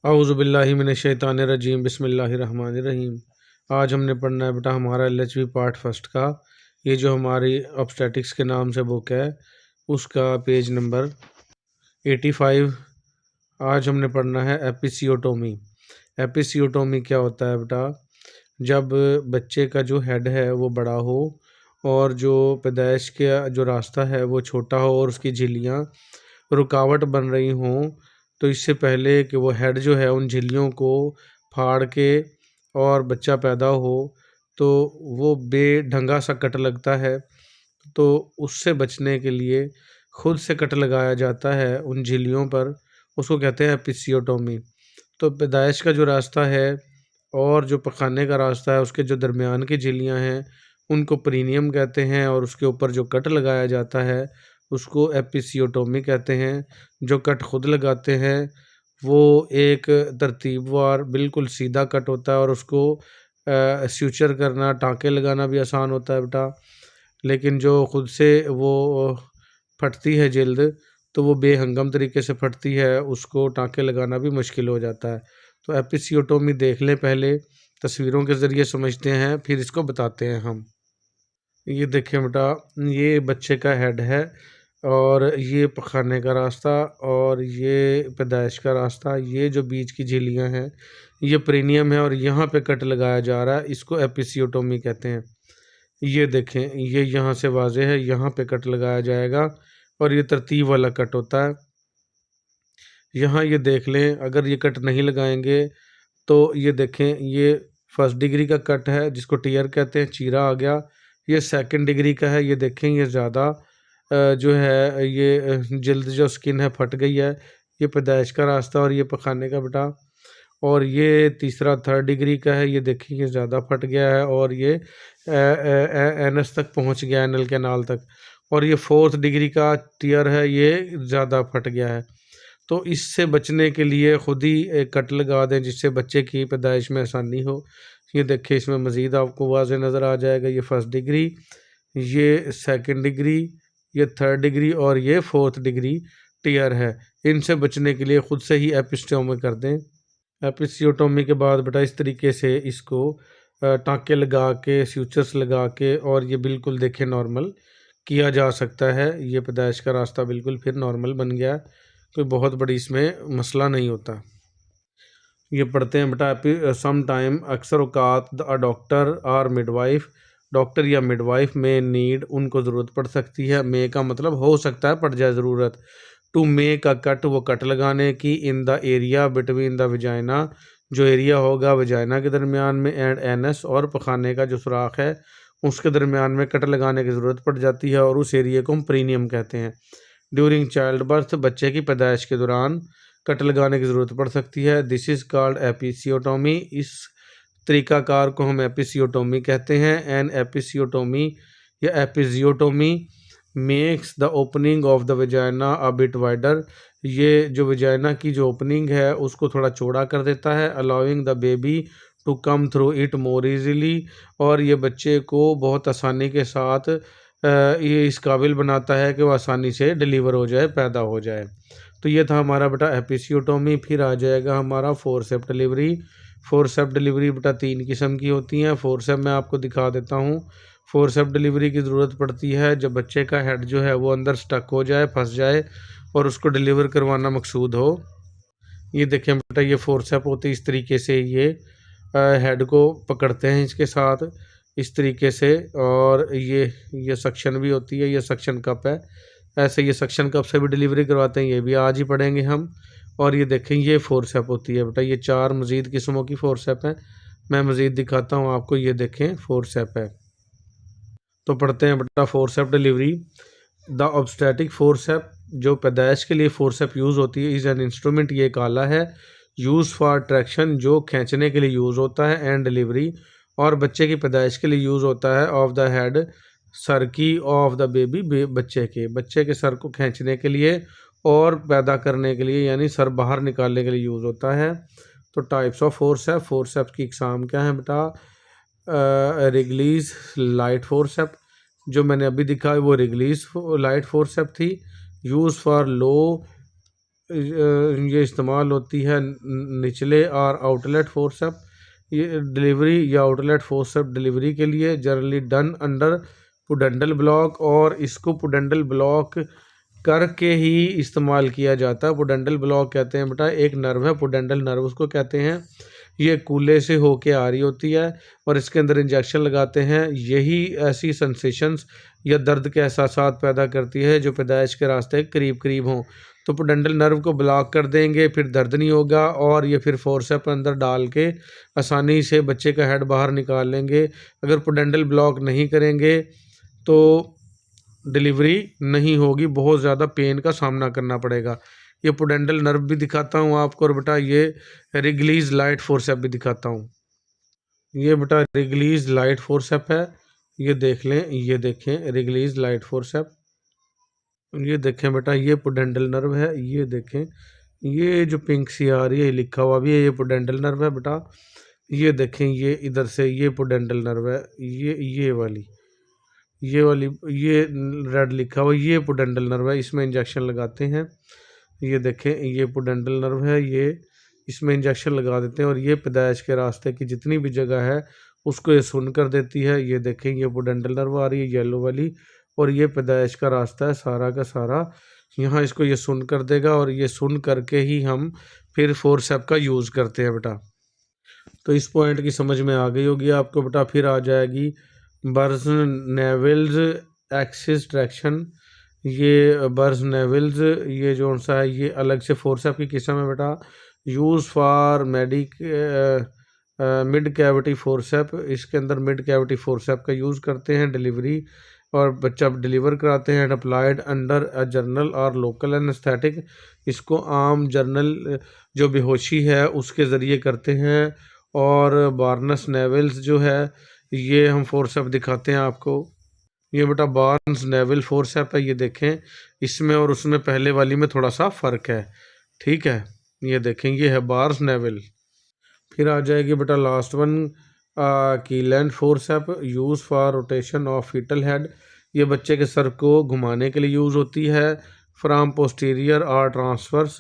औज़ुबिल्लाहि मिनश्शैतानिर्रजीम बिस्मिल्लाहिर्रहमानिर्रहीम। आज हमने पढ़ना है बेटा हमारा एलएचबी पार्ट फर्स्ट का। ये जो हमारी ऑब्स्टेटिक्स के नाम से बुक है उसका पेज नंबर 85। आज हमने पढ़ना है एपिसियोटोमी। एपिसियोटोमी क्या होता है बेटा? जब बच्चे का जो हेड है वो बड़ा हो और जो पैदाइश का जो रास्ता है वो छोटा हो और उसकी झिल्लियाँ रुकावट बन रही हों, तो इससे पहले कि वो हेड जो है उन झिल्लियों को फाड़ के और बच्चा पैदा हो तो वो बेढंगा सा कट लगता है। तो उससे बचने के लिए खुद से कट लगाया जाता है उन झिल्लियों पर, उसको कहते हैं एपिसियोटोमी। तो पैदाइश का जो रास्ता है और जो पखाने का रास्ता है उसके जो दरमियान की झिल्लियाँ हैं उनको प्रीनियम कहते हैं, और उसके ऊपर जो कट लगाया जाता है उसको एपिसियोटोमी कहते हैं। जो कट खुद लगाते हैं वो एक तरतीबवार बिल्कुल सीधा कट होता है और उसको स्यूचर करना, टाँके लगाना भी आसान होता है बेटा। लेकिन जो खुद से वो फटती है जिल्द, तो वो बेहंगम तरीके से फटती है, उसको टाँके लगाना भी मुश्किल हो जाता है। तो एपिसियोटोमी देख लें पहले, तस्वीरों के ज़रिए समझते हैं फिर इसको बताते हैं हम। ये देखें बेटा, ये बच्चे का हेड है और ये पखाने का रास्ता और ये पैदाइश का रास्ता। ये जो बीच की झिल्लियाँ हैं ये प्रीनियम है और यहाँ पे कट लगाया जा रहा है, इसको एपिसियोटोमी कहते हैं। ये देखें, ये यहाँ से वाज़ेह है, यहाँ पे कट लगाया जाएगा और ये तरतीब वाला कट होता है। यहाँ ये देख लें, अगर ये कट नहीं लगाएंगे तो ये देखें, ये फर्स्ट डिग्री का कट है जिसको टीयर कहते हैं, चीरा आ गया। ये सेकंड डिग्री का है, ये देखें ये ज़्यादा जो है ये जल्द जो स्किन है फट गई है। ये पैदाइश का रास्ता और ये पखाने का बेटा। और ये तीसरा थर्ड डिग्री का है, ये देखिए ये ज़्यादा फट गया है और ये एनस तक पहुंच गया, एनल कैनाल तक। और ये फोर्थ डिग्री का टीयर है, ये ज़्यादा फट गया है। तो इससे बचने के लिए खुद ही एक कट लगा दें जिससे बच्चे की पैदाइश में आसानी हो। ये देखिए इसमें मज़ीद आपको वाज़े नज़र आ जाएगा। ये फर्स्ट डिग्री, ये सेकंड डिग्री, ये थर्ड डिग्री और ये फोर्थ डिग्री टीयर है। इनसे बचने के लिए खुद से ही एपिसियोटोमी कर दें। एपिसियोटोमी के बाद बेटा इस तरीके से इसको टाँके लगा के, स्यूचर्स लगा के, और ये बिल्कुल देखें नॉर्मल किया जा सकता है। ये पैदाइश का रास्ता बिल्कुल फिर नॉर्मल बन गया, कोई बहुत बड़ी इसमें मसला नहीं होता। ये पढ़ते हैं बेटा, सम टाइम अक्सर औकात द डॉक्टर और मिडवाइफ, डॉक्टर या मिडवाइफ में नीड, उनको ज़रूरत पड़ सकती है। मे का मतलब हो सकता है पड़ जाए ज़रूरत। टू मेक अ कट, वो कट लगाने की। In the area between the vagina, जो एरिया होगा वजाइना के दरमियान में, एंड एनस, और पखाने का जो सुराख है उसके दरमियान में कट लगाने की ज़रूरत पड़ जाती है और उस एरिया को हम प्रीनियम कहते हैं। ड्यूरिंग चाइल्ड बर्थ, बच्चे की पैदाइश के दौरान कट लगाने की ज़रूरत पड़ सकती है। दिस इज़ कॉल्ड एपिसियोटोमी, इस तरीक़ाकार को हम एपिसियोटोमी कहते हैं। एन एपिसियोटोमी या episiotomy makes the opening of the vagina a bit wider, ये जो वजाइना की जो ओपनिंग है उसको थोड़ा चौड़ा कर देता है। Allowing the baby to come through it more easily, और ये बच्चे को बहुत आसानी के साथ ये इस काबिल बनाता है कि वह आसानी से डिलीवर हो जाए, पैदा हो जाए। तो ये था हमारा बेटा एपिसियोटोमी। फिर आ जाएगा हमारा फोरसेप डिलीवरी। फोरसेप डिलीवरी बेटा 3 किस्म की होती हैं। फोरसेप मैं आपको दिखा देता हूँ। फोरसेप डिलीवरी की ज़रूरत पड़ती है जब बच्चे का हेड जो है वो अंदर स्टक हो जाए, फंस जाए, और उसको डिलीवर करवाना मकसूद हो। ये देखें बेटा, ये फोरसेप होती है इस तरीके से, ये हेड को पकड़ते हैं इसके साथ इस तरीके से, और ये सक्शन भी होती है, ये सक्शन कप है। ऐसे ये सक्शन कप से भी डिलीवरी करवाते हैं, ये भी आज ही पढ़ेंगे हम। और ये देखें ये फोरसेप होती है बेटा। ये 4 मज़ीद किस्मों की फोरसेप हैं, मैं मज़ीद दिखाता हूँ आपको। ये देखें फोरसेप है। तो पढ़ते हैं बेटा forceps delivery. The obstetric forceps, जो पैदाइश के लिए फोरसेप यूज़ होती है, इज़ एन इंस्ट्रूमेंट, ये एक आला है। यूज़ फॉर ट्रैक्शन, जो खींचने के लिए यूज़ होता है। एंड डिलीवरी, और बच्चे की पैदाइश के लिए यूज़ होता है। ऑफ द हेड, सर की, ऑफ द बेबी, बच्चे के सर को खींचने के लिए और पैदा करने के लिए, यानी सर बाहर निकालने के लिए यूज़ होता है। तो टाइप्स ऑफ फोरसेप, फोरसेप की इकसाम क्या है बेटा? रिगलीज लाइट फोरसेप, जो मैंने अभी दिखा है वो रिगलीज लाइट फोरसेप थी। यूज़ फॉर लो ये इस्तेमाल होती है निचले और आउटलेट फोर्सेप ये डिलीवरी या आउटलेट फोर्सेप डिलीवरी के लिए, generally done under pudendal block, और इसको पुडेंडल ब्लॉक करके ही इस्तेमाल किया जाता है। पुडेंडल ब्लॉक कहते हैं बेटा, एक नर्व है पुडेंडल नर्व उसको कहते हैं, ये कूल्हे से होके आ रही होती है और इसके अंदर इंजेक्शन लगाते हैं। यही ऐसी सेंसेशंस या दर्द के एहसासात पैदा करती है जो पैदाइश के रास्ते करीब करीब हों। तो पुडेंडल नर्व को ब्लॉक कर देंगे, फिर दर्द नहीं होगा और ये फिर फोर्सेप अंदर डाल के आसानी से बच्चे का हेड बाहर निकाल लेंगे। अगर पुडेंडल ब्लॉक नहीं करेंगे तो डिलीवरी नहीं होगी, बहुत ज़्यादा पेन का सामना करना पड़ेगा। ये पुडेंडल नर्व भी दिखाता हूँ आपको, और बेटा ये रिगलीज लाइट फोर्सेप भी दिखाता हूँ। ये बेटा रिगलीज लाइट फोर्सेप है, ये देख लें, ये देखें रिगलीज लाइट फोर्सेप, ये देखें बेटा ये पुडेंडल नर्व है, ये देखें ये जो पिंक सी आ रही है लिखा हुआ भी है, ये पुडेंडल नर्व है बेटा। ये देखें ये इधर से ये पुडेंडल नर्व है, ये वाली ये रेड लिखा हुआ, ये पुडेंडल नर्व है, इसमें इंजेक्शन लगाते हैं। ये देखें ये पुडेंडल नर्व है, ये इसमें इंजेक्शन लगा देते हैं और ये पैदाइश के रास्ते की जितनी भी जगह है उसको ये सुन कर देती है। ये देखें ये पुडेंडल नर्व आ रही है येलो वाली, और ये पैदाइश का रास्ता है सारा का सारा, यहाँ इसको ये सुन कर देगा और ये सुन करके ही हम फिर फोर्सेप का यूज़ करते हैं बेटा। तो इस पॉइंट की समझ में आ गई होगी आपको बेटा। फिर आ जाएगी बर्स नेवल्स एक्सिस ट्रैक्शन। ये बर्स नेवल्स ये जो सा है ये अलग से फोर्सेप की किस्म है बेटा, use for mid cavity forceps. इसके अंदर मिड कैविटी फोर्सेप का यूज़ करते हैं डिलीवरी, और बच्चा डिलीवर कराते हैं। अप्लाइड अंडर अ जर्नल और लोकल एनेस्थेटिक, इसको आम जर्नल जो बेहोशी है उसके ज़रिए करते हैं। और बार्नस नेवल्स जो है ये हम फोर्सेप दिखाते हैं आपको। ये बेटा बार्नस नेवल फोर्सेप है, ये देखें इसमें और उसमें पहले वाली में थोड़ा सा फ़र्क है, ठीक है। ये देखें ये है बार्नस नेवल। फिर आ जाएगी बेटा last one Kielland forcep, use for rotation of fetal head. ये बच्चे के सर को घुमाने के लिए यूज़ होती है। फ्राम पोस्टीरियर और ट्रांसवर्स,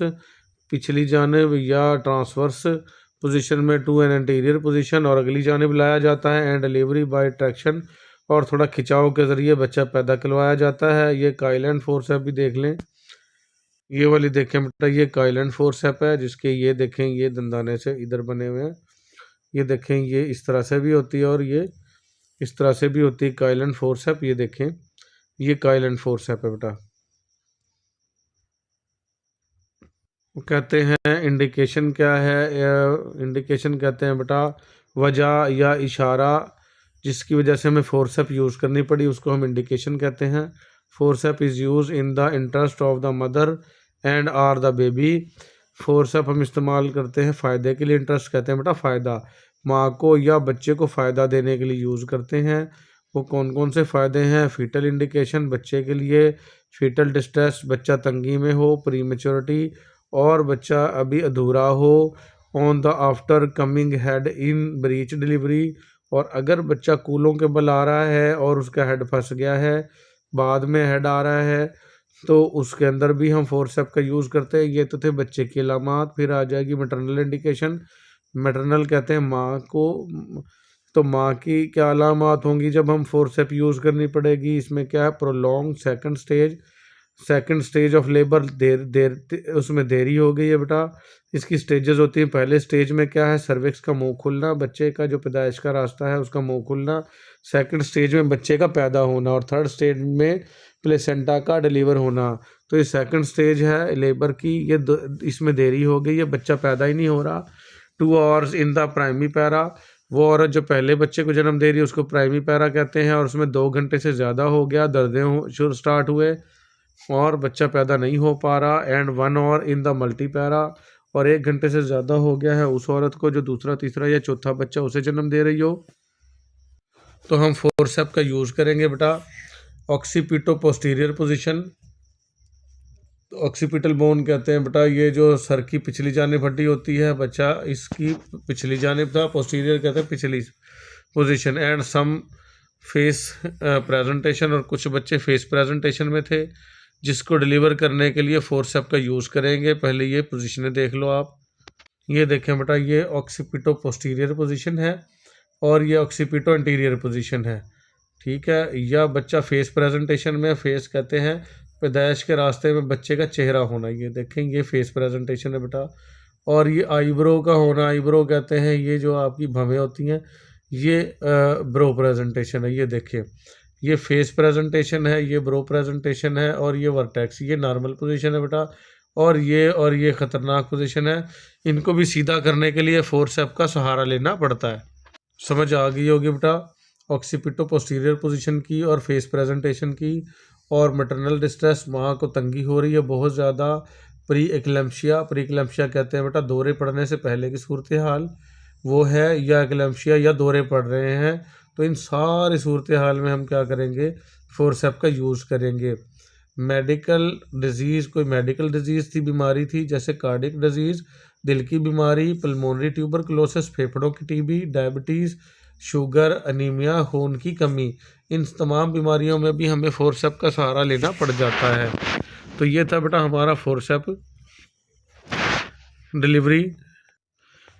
पिछली जानिब या ट्रांसवर्स पोजीशन में टू एन एंटीरियर पोजीशन, और अगली जानिब लाया जाता है। एंड डिलीवरी बाय ट्रैक्शन, और थोड़ा खिंचाव के ज़रिए बच्चा पैदा करवाया जाता है। ये काइलैंड फोर्सेप भी देख लें, ये वाली देखें बेटा ये काइलैंड फोर्सेप है, जिसके ये देखें ये दंदाने से इधर बने हुए हैं। ये देखें ये इस तरह से भी होती है और ये इस तरह से भी होती है काइलैंड फोर्सेप। ये देखें ये काइलैंड फोर्सेप है बेटा। वो कहते हैं इंडिकेशन क्या है, इंडिकेशन कहते हैं बेटा वजह या इशारा जिसकी वजह से हमें फोर्सेप यूज़ करनी पड़ी उसको हम इंडिकेशन कहते हैं। Forceps is use in the interest of the mother and or the baby. Forceps हम इस्तेमाल करते हैं फ़ायदे के लिए, इंटरेस्ट कहते हैं बेटा फ़ायदा, माँ को या बच्चे को फ़ायदा देने के लिए यूज़ करते हैं। वो कौन कौन से फ़ायदे हैं, फीटल इंडिकेशन बच्चे के लिए, फीटल डिस्ट्रेस बच्चा तंगी में हो, प्री मेच्योरिटी और बच्चा अभी अधूरा हो, on the after coming head in breach delivery, और अगर बच्चा कूलों के बल आ रहा है और उसका हेड फंस गया है, बाद में हेड आ रहा है, तो उसके अंदर भी हम फोर्सेप का यूज़ करते हैं। ये तो थे बच्चे की अलामात। फिर आ जाएगी मैटरनल इंडिकेशन। मैटरनल कहते हैं माँ को, तो माँ की क्या अलामात होंगी जब हम फोर्सेप यूज़ करनी पड़ेगी। इसमें क्या है, prolong second stage of labour, देर उसमें देरी हो गई है बेटा। इसकी स्टेजेस होती हैं, पहले स्टेज में क्या है, सर्विक्स का मुंह खुलना, बच्चे का जो पैदाइश का रास्ता है उसका मुंह खुलना। सेकंड स्टेज में बच्चे का पैदा होना, और थर्ड स्टेज में प्लेसेंटा का डिलीवर होना। तो ये सेकंड स्टेज है लेबर की, ये इसमें देरी हो गई है, बच्चा पैदा ही नहीं हो रहा। 2 hours in the primary para, वो औरत जो पहले बच्चे को जन्म दे रही है उसको प्राइमरी पैरा कहते हैं, और उसमें 2 घंटे से ज़्यादा हो गया, दर्दें शुरू स्टार्ट हुए और बच्चा पैदा नहीं हो पा रहा। And 1 hour in the multipara, और 1 घंटे से ज़्यादा हो गया है उस औरत को जो दूसरा तीसरा या चौथा बच्चा उसे जन्म दे रही हो। तो हम फोर्सेप का यूज़ करेंगे बेटा। Occipito posterior position, occipital bone कहते हैं बेटा ये जो सर की पिछली जानिब हड्डी होती है, बच्चा इसकी पिछली जानिब था, पोस्टीरियर कहते हैं पिछली position. And some face presentation, और कुछ बच्चे फेस प्रेजेंटेशन में थे। जिसको डिलीवर करने के लिए फोर्सेप का यूज़ करेंगे। पहले ये पोजीशनें देख लो आप। ये देखें बेटा, ये ऑक्सीपिटो पोस्टीरियर पोजीशन है और ये ऑक्सीपिटो एंटीरियर पोजीशन है। ठीक है, या बच्चा फेस प्रेजेंटेशन में, फेस कहते हैं पैदाइश के रास्ते में बच्चे का चेहरा होना। ये देखें, ये फेस प्रेजेंटेशन है बेटा। और ये आईब्रो का होना, आईब्रो कहते हैं ये जो आपकी भवें होती हैं, ये ब्रो प्रेजेंटेशन है। ये देखिए, ये फेस प्रेजेंटेशन है, ये ब्रो प्रेजेंटेशन है और ये वर्टेक्स, ये नॉर्मल पोजीशन है बेटा। और ये ख़तरनाक पोजीशन है। इनको भी सीधा करने के लिए फोर्सेप का सहारा लेना पड़ता है। समझ आ गई होगी बेटा, ऑक्सीपिटो पोस्टीरियर पोजीशन की और फेस प्रेजेंटेशन की। और मैटरनल डिस्ट्रेस, माँ को तंगी हो रही है बहुत ज़्यादा। प्री एक्लेम्शिया कहते हैं बेटा दौरे पड़ने से पहले की सूरत हाल वो है, या एक्लेम्शिया या दौरे पड़ रहे हैं। तो इन सारी सूरत हाल में हम क्या करेंगे, फोर्सेप का यूज़ करेंगे। मेडिकल डिजीज़, कोई मेडिकल डिजीज़ थी, बीमारी थी, जैसे कार्डिक डिजीज़, दिल की बीमारी, पल्मोनरी ट्यूबरकुलोसिस, फेफड़ों की टीबी, डायबिटीज़, शुगर, अनीमिया, खून की कमी, इन तमाम बीमारियों में भी हमें फोर्सेप का सहारा लेना पड़ जाता है। तो ये था बेटा हमारा फोर्सेप डिलीवरी।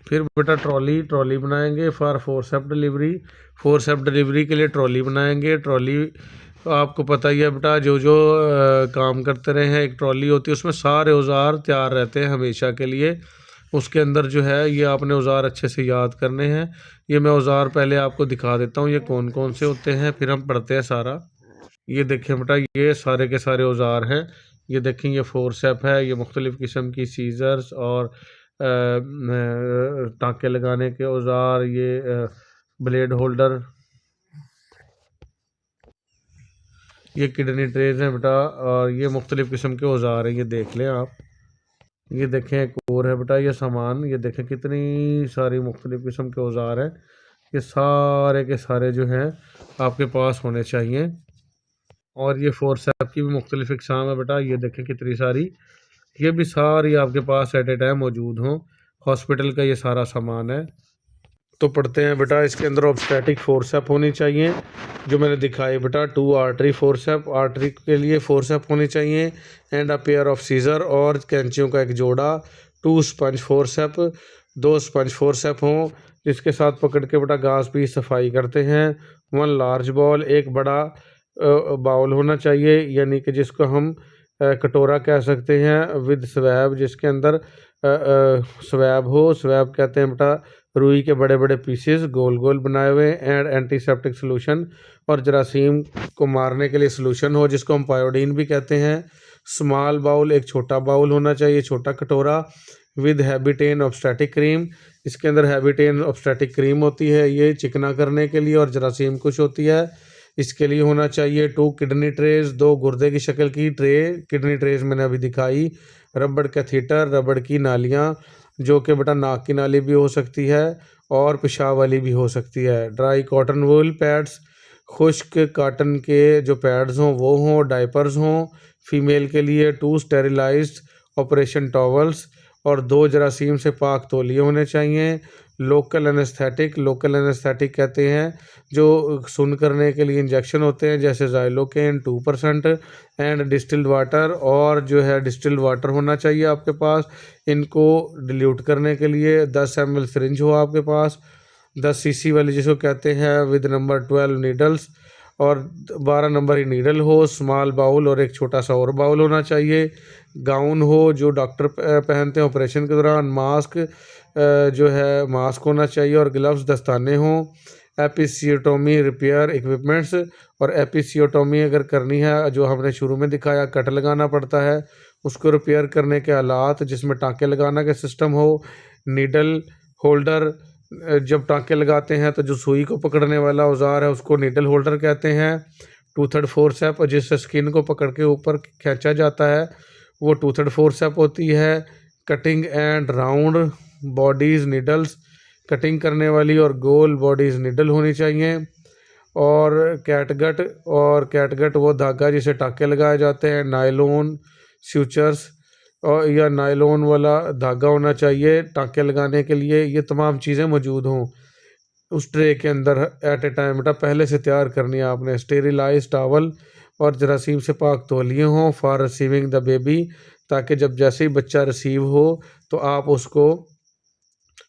फिर बेटा ट्रॉली बनाएंगे for forceps delivery. Forceps delivery के लिए ट्रॉली बनाएंगे। ट्रॉली आपको पता ही है बेटा, जो काम करते रहे हैं, एक ट्रॉली होती है, उसमें सारे औजार तैयार रहते हैं हमेशा के लिए। उसके अंदर जो है, ये आपने औजार अच्छे से याद करने हैं। ये मैं औजार पहले आपको दिखा देता हूँ, ये कौन कौन से होते हैं, फिर हम पढ़ते हैं सारा। ये देखें बेटा, ये सारे के सारे औजार हैं। ये देखें, ये फोर्सेप है, ये मुख्तलिफ़ किस्म की सीजर्स और टाँके लगाने के औजार, ये ब्लेड होल्डर, ये किडनी ट्रेज हैं बेटा, और ये मुख्तलिफ़ किस्म के औजार हैं, ये देख लें आप। ये देखें, एक और है बेटा ये सामान, ये देखें कितनी सारी मुख्तलिफ़ किस्म के औजार हैं। ये सारे के सारे जो हैं आपके पास होने चाहिए। और ये फोर्सेप की भी मुख्तलिफ़ इक़साम है बेटा, ये देखें कितनी सारी, ये भी सारी आपके पास एट ए टाइम मौजूद हों। हॉस्पिटल का ये सारा सामान है। तो पढ़ते हैं बेटा, इसके अंदर ऑब्स्टेटिक फोर्सेप होनी चाहिए, जो मैंने दिखाई बेटा। 2 आर्टरी फोर्सेप, आर्टरी के लिए फोर्सेप होने चाहिए, and a pair of scissors, और कैंचियों का एक जोड़ा। 2 स्पंज फोर्सेप, 2 स्पंज फोर्सेप हों, जिसके साथ पकड़ के बेटा घास की सफाई करते हैं। 1 लार्ज बॉल, एक बड़ा बाउल होना चाहिए, यानी कि जिसको हम कटोरा कह सकते हैं, विद स्वैब, जिसके अंदर स्वैब हो। स्वैब कहते हैं बेटा रुई के बड़े बड़े पीसेस गोल गोल बनाए हुए, एंड एंटीसेप्टिक सोल्यूशन, और जरासीम को मारने के लिए सोल्यूशन हो, जिसको हम पायोडीन भी कहते हैं। स्मॉल बाउल, एक छोटा बाउल होना चाहिए, छोटा कटोरा, विद हैबिटेन ऑब्स्टेटिक क्रीम। इसके अंदर हैबिटेन ऑब्स्टेटिक क्रीम होती है, ये चिकना करने के लिए, और जरासीम कुछ होती है, इसके लिए होना चाहिए। 2 किडनी ट्रेज, 2 गुर्दे की शक्ल की ट्रे, किडनी ट्रेज मैंने अभी दिखाई। रबड़ कैथीटर, रबड़ की नालियाँ, जो कि बेटा नाक की नाली भी हो सकती है और पेशाब वाली भी हो सकती है। ड्राई कॉटन वूल पैड्स, खुश्क काटन के जो पैड्स हों वो हों। डायपर्स हों फीमेल के लिए। 2 स्टेरिलाइज्ड ऑपरेशन टॉवल्स, और 2 जरासीम से पाक तौलिए होने चाहिए। लोकल एनेस्थेटिक कहते हैं जो सुन करने के लिए इंजेक्शन होते हैं, जैसे ज़ाइलोकेन 2% एंड डिस्टिल्ड वाटर, और जो है डिस्टिल्ड वाटर होना चाहिए आपके पास। इनको डिल्यूट करने के लिए 10 ml सिरिंज हो आपके पास, 10 cc वाली जिसको कहते हैं, विद नंबर 12 नीडल्स, और 12 नंबर ही नीडल हो। स्मॉल बाउल, और एक छोटा सा और बाउल होना चाहिए। गाउन हो जो डॉक्टर पहनते हैं ऑपरेशन के दौरान। मास्क जो है मास्क होना चाहिए, और ग्लव्स दस्ताने हों। एपिसियोटोमी रिपेयर इक्विपमेंट्स, और एपिसियोटोमी अगर करनी है, जो हमने शुरू में दिखाया, कट लगाना पड़ता है, उसको रिपेयर करने के आलात, जिसमें टाँके लगाना का सिस्टम हो। नीडल होल्डर, जब टाँके लगाते हैं तो जो सुई को पकड़ने वाला औजार है उसको नीडल होल्डर कहते हैं। 2/3 फोर्सेप, जिससे स्किन को पकड़ के ऊपर खींचा जाता है, वो 2/3 फोर्सेप होती है। Cutting and round bodies needles, cutting करने वाली और गोल बॉडीज़ नीडल होनी चाहिए। और कैटगट वो धागा जिसे टाँके लगाए जाते हैं। नायलॉन स्यूचर्स, और या नायलॉन वाला धागा होना चाहिए टाँके लगाने के लिए। ये तमाम चीज़ें मौजूद हों उस ट्रे के अंदर एट ए टाइम, बेटा पहले से तैयार करनी है आपने। स्टेरिलाइज टावल, और जरासीम से पाक तौलिए हों फॉर रिसीविंग द बेबी, ताकि जब जैसे ही बच्चा रिसीव हो तो आप उसको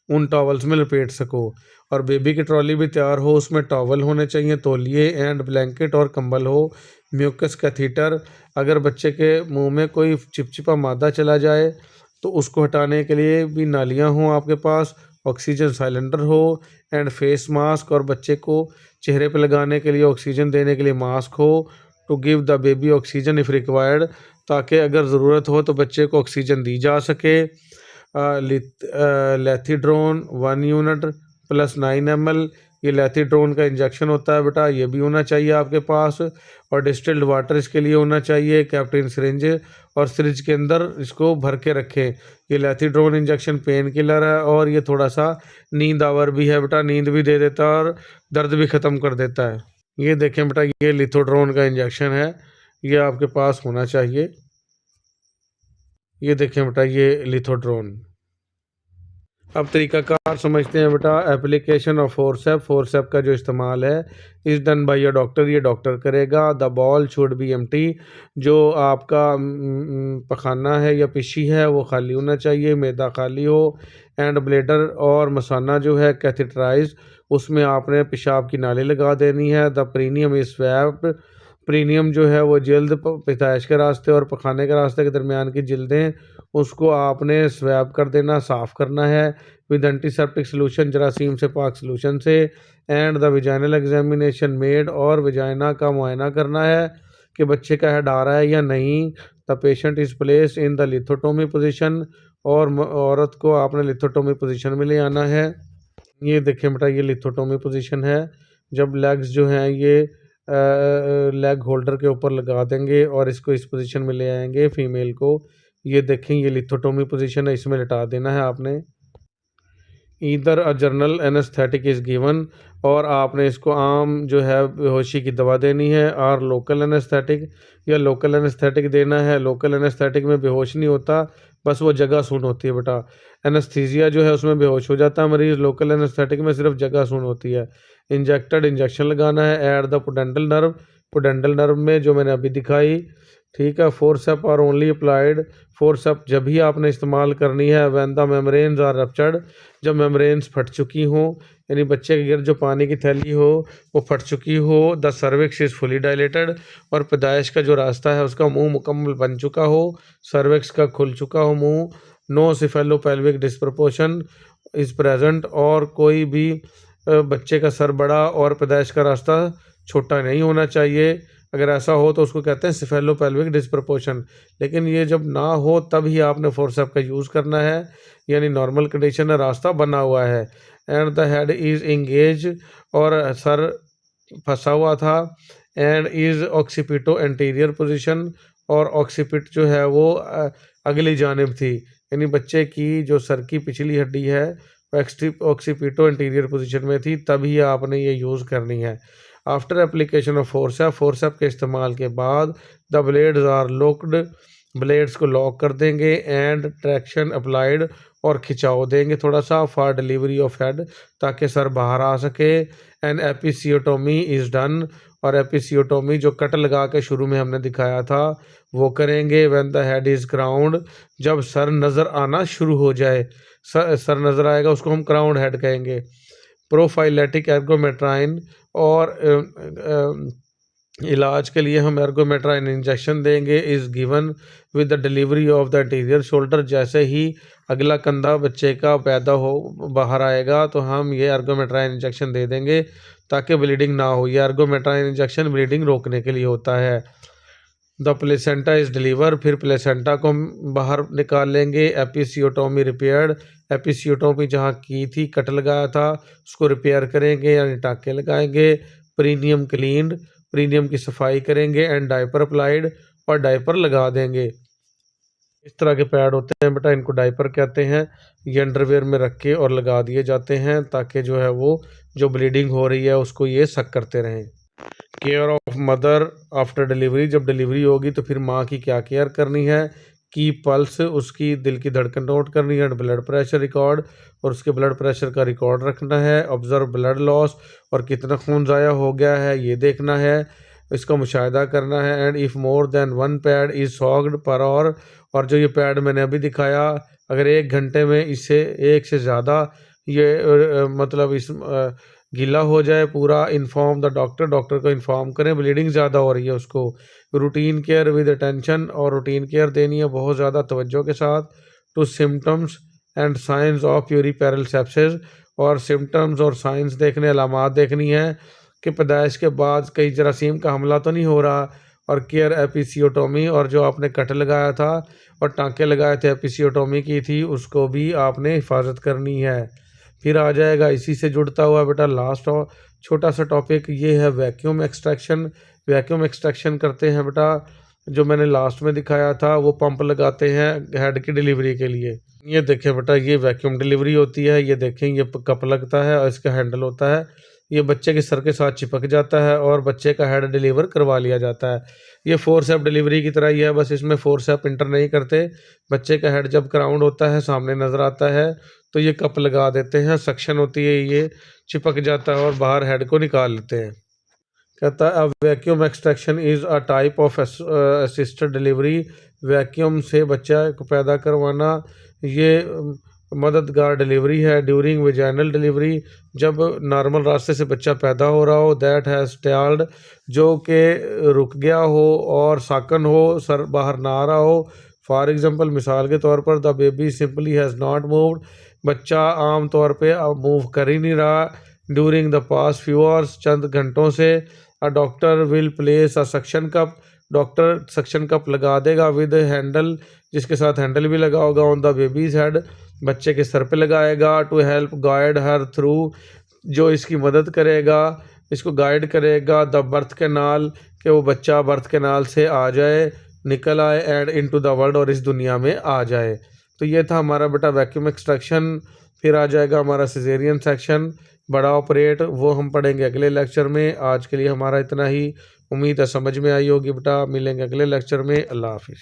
उन टॉवल्स में लपेट सको। और बेबी की ट्रॉली भी तैयार हो, उसमें टॉवल होने चाहिए, तौलिए एंड ब्लैंकेट और कंबल हो। म्यूकस कैथीटर, अगर बच्चे के मुंह में कोई चिपचिपा मादा चला जाए तो उसको हटाने के लिए भी नालियां हों आपके पास। ऑक्सीजन सिलेंडर हो एंड फेस मास्क, और बच्चे को चेहरे पे लगाने के लिए ऑक्सीजन देने के लिए मास्क हो। To give the baby oxygen if required, ताकि अगर ज़रूरत हो तो बच्चे को ऑक्सीजन दी जा सके। लेथिड्रोन 1 यूनिट प्लस 9 ml, ये लेथिड्रोन का इंजेक्शन होता है बेटा, ये भी होना चाहिए आपके पास। और डिस्टिल्ड वाटर इसके लिए होना चाहिए। कैप्टिन सिरिंज, और सिरिंज के अंदर इसको भर के रखें। ये लेथिड्रोन इंजेक्शन पेन किलर है और ये थोड़ा सा नींद आवर भी है बेटा, नींद भी दे देता है और दर्द भी ख़त्म कर देता है। ये देखें बेटा, ये लिथोड्रोन का इंजेक्शन है, ये आपके पास होना चाहिए। ये देखें बेटा, ये लिथोड्रोन। अब तरीक़ाकार समझते हैं बेटा। एप्लीकेशन ऑफ फोर्सेप का जो इस्तेमाल है is done by a doctor, ये डॉक्टर करेगा। The ball should be empty, जो आपका पखाना है या पिशी है वो खाली होना चाहिए, मैदा खाली हो। एंड ब्लेडर और मसाना जो है कैथेटराइज, उसमें आपने पेशाब की नाली लगा देनी है। द प्रीनियम इज स्वैप्ड, प्रीनियम जो है वो जल्द पैदाइश के रास्ते और पखाने के रास्ते के दरमियान की जल्दें, उसको आपने स्वैप कर देना, साफ़ करना है विद एंटीसेप्टिक सोल्यूशन, जरासीम से पाक सोल्यूशन से। And the vaginal examination made, और विजाइना का मुआयना करना है कि बच्चे का हेड आ रहा है या नहीं। The patient is place in the lithotomy position, और औरत को आपने लिथोटोमी पोजीशन में ले आना है। ये देखें बेटा, ये लिथोटोमी पोजीशन है। जब लेग्स जो हैं ये लेग होल्डर के ऊपर लगा देंगे और इसको इस पोजीशन में ले आएंगे फीमेल को। ये देखें, ये लिथोटोमी पोजीशन है, इसमें लिटा देना है आपने। Either a general anaesthetic is given, और आपने इसको आम जो है बेहोशी की दवा देनी है। और लोकल एनेस्थेटिक, या लोकल एनेस्थेटिक देना है। लोकल एनेस्थेटिक में बेहोश नहीं होता, बस वो जगह सुन होती है बेटा। एनेस्थीसिया जो है उसमें बेहोश हो जाता है मरीज़, लोकल एनेस्थेटिक में सिर्फ जगह सुन होती है। इंजेक्शन लगाना है एट द पोडेंटल नर्व में, जो मैंने अभी दिखाई। ठीक है। Forceps are only applied, forceps जब भी आपने इस्तेमाल करनी है when the membranes are ruptured, जब मेम्ब्रेन्स फट चुकी हों, यानी बच्चे के गिर जो पानी की थैली हो वो फट चुकी हो। The cervix is fully dilated, और पैदाइश का जो रास्ता है उसका मुंह मुकम्मल बन चुका हो, सर्विक्स का खुल चुका हो मुंह। नो सिफेलोपेल्विक डिस्प्रपोर्शन इज़ प्रेजेंट, और कोई भी बच्चे का सर बड़ा और पैदाइश का रास्ता छोटा नहीं होना चाहिए। अगर ऐसा हो तो उसको कहते हैं सिफेलोपेल्विक डिस्प्रपोर्शन। लेकिन ये जब ना हो तब ही आपने फोर्सेप का यूज़ करना है, यानी नॉर्मल कंडीशन है, रास्ता बना हुआ है। And the head is engage, और सर फंसा हुआ था। And is occipito anterior position, और ऑक्सीपिट जो है वो अगली जानिब थी, यानी बच्चे की जो सर की पिछली हड्डी है ऑक्सीपिटो एंटीरियर पोजीशन में थी, तभी आपने ये यूज़ करनी है। आफ्टर एप्लीकेशन ऑफ फोर्सेप के इस्तेमाल के बाद the blades are locked, blades को लॉक कर देंगे। एंड ट्रैक्शन अप्लाइड, और खिंचाव देंगे थोड़ा सा फॉर डिलीवरी ऑफ हेड, ताकि सर बाहर आ सके। एंड एपिसियोटोमी इज़ डन, और एपिसियोटोमी जो कट लगा के शुरू में हमने दिखाया था वो करेंगे। When the head is crowned, जब सर नज़र आना शुरू हो जाए, सर नज़र आएगा उसको हम क्राउंड हेड कहेंगे। प्रोफाइलेटिक एर्गोमेट्राइन, और इलाज के लिए हम एर्गोमेट्राइन इंजेक्शन देंगे। Is given with the delivery of the anterior shoulder, जैसे ही अगला कंधा बच्चे का पैदा हो बाहर आएगा तो हम ये एर्गोमेट्राइन इंजेक्शन दे देंगे ताकि ब्लीडिंग ना हो। ये एर्गोमेट्राइन इंजेक्शन ब्लीडिंग रोकने के लिए होता है। द प्लेसेंटा इज़ डिलीवर, फिर प्लेसेंटा को हम बाहर निकाल लेंगे। एपिसियोटोमी रिपेयर्ड, एपिसियोटोमी जहाँ की थी, कट लगाया था, उसको रिपेयर करेंगे यानी टाँके लगाएंगे। प्रीनियम क्लीन्ड, प्रीनियम की सफाई करेंगे। एंड डायपर अप्लाइड, और डायपर लगा देंगे। इस तरह के पैड होते हैं बेटा, इनको डायपर कहते हैं। ये अंडरवेयर में रख के और लगा दिए जाते हैं ताकि जो है वो जो ब्लीडिंग हो रही है उसको ये सक करते रहें। Care of mother after delivery, जब डिलीवरी होगी तो फिर माँ की क्या केयर करनी है कि पल्स, उसकी दिल की धड़कन नोट करनी है। ब्लड प्रेशर रिकॉर्ड, और उसके ब्लड प्रेशर का रिकॉर्ड रखना है। ऑब्जर्व ब्लड लॉस, और कितना खून ज़ाया हो गया है ये देखना है। इसका मुशाहिदा करना है। And if more than one pad is soaked per hour, और जो ये पैड मैंने अभी दिखाया, अगर 1 घंटे में इससे 1 से ज़्यादा ये मतलब इस गीला हो जाए पूरा, इन्फॉर्म द डॉक्टर, डॉक्टर को इन्फॉर्म करें। ब्लीडिंग ज़्यादा हो रही है उसको, रूटीन केयर विद अटेंशन, और रूटीन केयर देनी है बहुत ज़्यादा तवज्जो के साथ। To symptoms and signs of puerperal sepsis, और सिम्टम्स और साइंस देखने, अलामात देखनी है कि पैदाइश के बाद कहीं जरासीम का हमला तो नहीं हो रहा। और केयर एपिसियोटोमी, और जो आपने कट लगाया था और टाँके लगाए थे, एपिसियोटोमी की थी, उसको भी आपने हिफाजत करनी है। फिर आ जाएगा इसी से जुड़ता हुआ बेटा लास्ट और छोटा सा टॉपिक, ये है वैक्यूम एक्सट्रैक्शन। वैक्यूम एक्सट्रैक्शन करते हैं बेटा, जो मैंने लास्ट में दिखाया था, वो पंप लगाते हैं हेड की डिलीवरी के लिए। ये देखें बेटा, ये वैक्यूम डिलीवरी होती है। ये देखें, ये कप लगता है और इसका हैंडल होता है, ये बच्चे के सर के साथ चिपक जाता है और बच्चे का हेड डिलीवर करवा लिया जाता है। ये फोरसेप डिलीवरी की तरह ही है, बस इसमें फोरसेप इंटर नहीं करते। बच्चे का हेड जब क्राउंड होता है, सामने नज़र आता है, तो ये कप लगा देते हैं, सक्शन होती है, ये चिपक जाता है और बाहर हेड को निकाल लेते हैं। कहता है vacuum extraction is a type of assisted delivery. Vacuum से बच्चा को पैदा करवाना ये मददगार डिलीवरी है। ड्यूरिंग वेजाइनल डिलीवरी, जब नॉर्मल रास्ते से बच्चा पैदा हो रहा हो, दैट हैज़ स्टैल्ड, जो कि रुक गया हो और साकन हो, सर बाहर ना आ रहा हो। फॉर एग्जांपल, मिसाल के तौर पर, the baby simply has not moved, बच्चा आम तौर पे अब मूव कर ही नहीं रहा। During the past few hours, चंद घंटों से। A doctor will place a suction cup, doctor suction cup लगा देगा विद हैंडल, जिसके साथ हैंडल भी लगा होगा, ऑन द बेबीज हेड, बच्चे के सर पे लगाएगा। To help guide her through, जो इसकी मदद करेगा, इसको गाइड करेगा द बर्थ कैनाल, कि वो बच्चा बर्थ कैनाल से आ जाए, निकल आए, एंड इनटू द वर्ल्ड, और इस दुनिया में आ जाए। तो ये था हमारा बेटा वैक्यूम एक्सट्रैक्शन। फिर आ जाएगा हमारा सिजेरियन सेक्शन, बड़ा ऑपरेट, वो हम पढ़ेंगे अगले लेक्चर में। आज के लिए हमारा इतना ही। उम्मीद है समझ में आई होगी बेटा। मिलेंगे अगले लेक्चर में। अल्लाह हाफिज़।